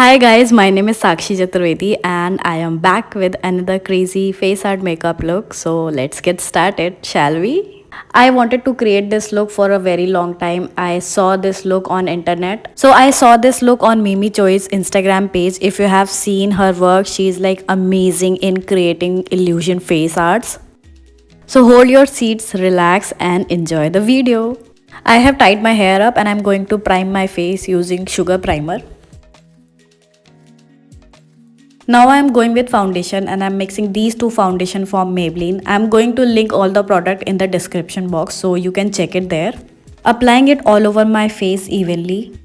Hi guys, my name is Sakshi Chaturvedi and I am back with another crazy face art makeup look. So let's get started, shall we? I wanted to create this look for a very long time. I saw this look on internet. So I saw this look on Mimi Choi's Instagram page. If you have seen her work, she's like amazing in creating illusion face arts. So hold your seats, relax and enjoy the video. I have tied my hair up and I'm going to prime my face using sugar primer. Now I am going with foundation and I am mixing these two foundation from Maybelline. I am going to link all the product in the description box so you can check it there. Applying it all over my face evenly.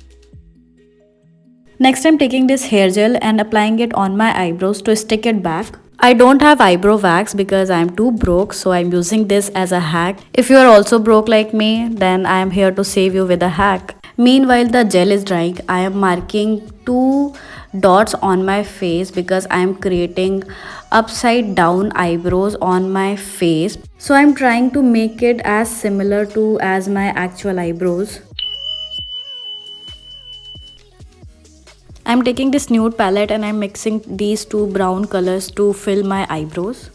Next I am taking this hair gel and applying it on my eyebrows to stick it back. I don't have eyebrow wax because I am too broke, so I am using this as a hack. If you are also broke like me, then I am here to save you with a hack. Meanwhile the gel is drying, I am marking two dots on my face because I am creating upside down eyebrows on my face. So I am trying to make it as similar to as my actual eyebrows. I am taking this nude palette and I am mixing these two brown colors to fill my eyebrows.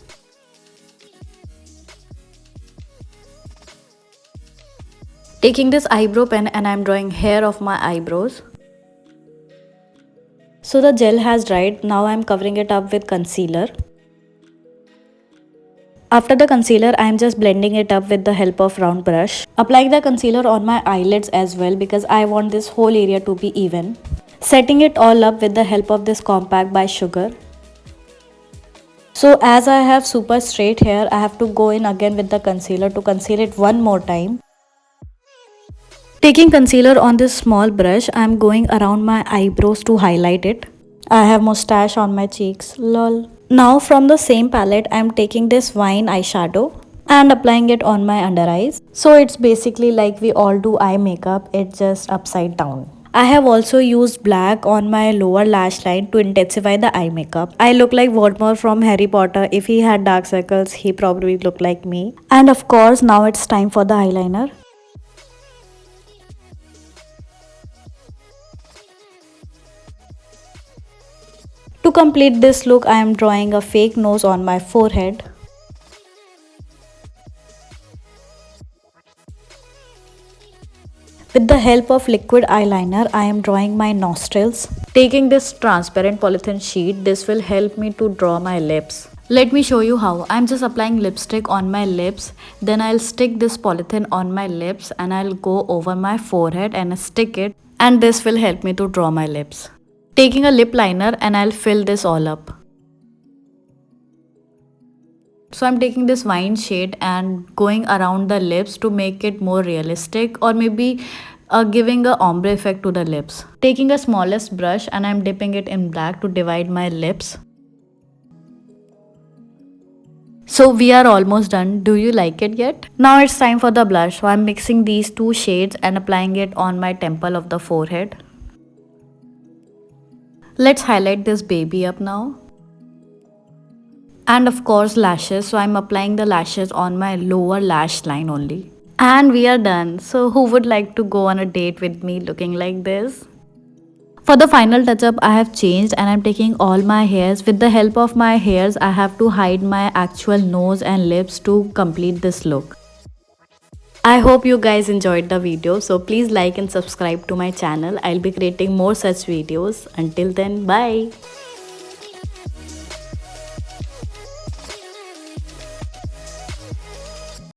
Taking this eyebrow pen and I am drawing hair of my eyebrows. So the gel has dried, now I am covering it up with concealer. After the concealer, I am just blending it up with the help of round brush. Applying the concealer on my eyelids as well because I want this whole area to be even. Setting it all up with the help of this compact by Sugar. So as I have super straight hair, I have to go in again with the concealer to conceal it one more time. Taking concealer on this small brush, I am going around my eyebrows to highlight it. I have mustache on my cheeks, lol. Now from the same palette, I am taking this wine eyeshadow and applying it on my under eyes. So it's basically like we all do eye makeup, it's just upside down. I have also used black on my lower lash line to intensify the eye makeup. I look like Voldemort from Harry Potter. If he had dark circles, he probably looked like me. And of course, now it's time for the eyeliner. To complete this look, I am drawing a fake nose on my forehead. With the help of liquid eyeliner, I am drawing my nostrils. Taking this transparent polythene sheet, this will help me to draw my lips. Let me show you how. I am just applying lipstick on my lips. Then I'll stick this polythene on my lips and I'll go over my forehead and stick it. And this will help me to draw my lips. Taking a lip liner and I'll fill this all up. So I'm taking this wine shade and going around the lips to make it more realistic or maybe giving a ombre effect to the lips. Taking a smallest brush and I'm dipping it in black to divide my lips. So we are almost done. Do you like it yet? Now it's time for the blush. So I'm mixing these two shades and applying it on my temple of the forehead. Let's highlight this baby up now. And of course lashes, so I'm applying the lashes on my lower lash line only. And we are done. So who would like to go on a date with me looking like this? For the final touch up, I have changed and I'm taking all my hairs. With the help of my hairs, I have to hide my actual nose and lips to complete this look. I hope you guys enjoyed the video, so please like and subscribe to my channel. I'll be creating more such videos. Until then, bye.